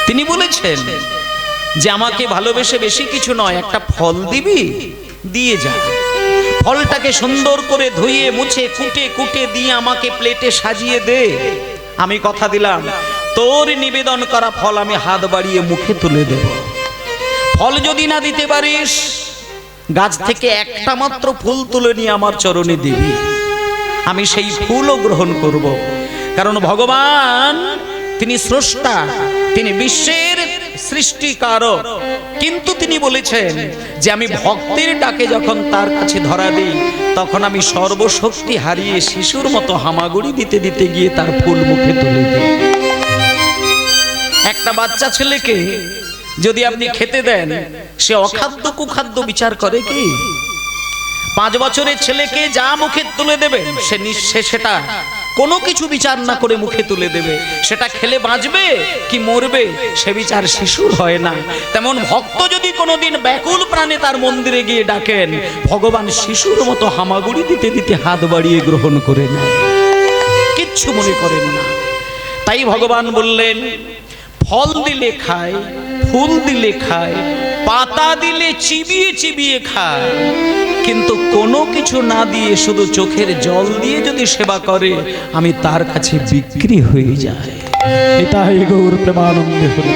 তিনি বলেছেন যে আমাকে ভালোবেসে বেশি কিছু নয়, একটা ফল দিবি, দিয়ে যা। ফলটাকে সুন্দর করে ধুয়ে মুছে কুটে কুটে দিয়ে আমাকে প্লেটে সাজিয়ে দে। আমি কথা দিলাম তোর নিবেদন করা ফল আমি হাত বাড়িয়ে মুখে তুলে দেব। ফল যদি না দিতে পারিস, গাছ থেকে একটা মাত্র ফুল তুলে নিয়ে আমার চরণে দিবি, আমি সেই ফুলও গ্রহণ করব। কারণ ভগবান তিনি স্রষ্টা, তিনি বিশ্বের সৃষ্টিকারক। কিন্তু তিনি বলেছেন যে আমি ভক্তের ডাকে যখন তার কাছে ধরা দিই, তখন আমি সর্বশক্তি হারিয়ে শিশুর মতো হামাগুড়ি দিতে দিতে গিয়ে তার ফুল মুখে তুলে দিই। একটা বাচ্চা ছেলেকে যদি আপনি খেতে দেন, সে অখাদ্য কুখাদ্য বিচার করে কি? 5 বছরের ছেলেকে যা মুখে তুলে দেবেন, সে সেটা কোনো কিছু বিচার না করে মুখে তুলে দেবে। সেটা খেলে বাঁচবে কি মরবে সে বিচার শিশুর হয় না। তেমন ভক্ত যদি কোনোদিন ব্যাকুল প্রাণে তার মন্দিরে গিয়ে ডাকেন, ভগবান শিশুর মতো হামাগুড়ি দিতে দিতে হাত বাড়িয়ে গ্রহণ করে নেয়, কিচ্ছু মনে করেন না। তাই ভগবান বললেন, ফল দিলে খায়, ফুল দিলে খায়, পাতা দিলে চিবিয়ে চিবিয়ে খায়, কিন্তু কোনো কিছু না দিয়ে শুধু চোখের জল দিয়ে যদি সেবা করে, আমি তার কাছে বিক্রি হয়ে যায়। এটাই গৌর প্রেমানন্দে হরি।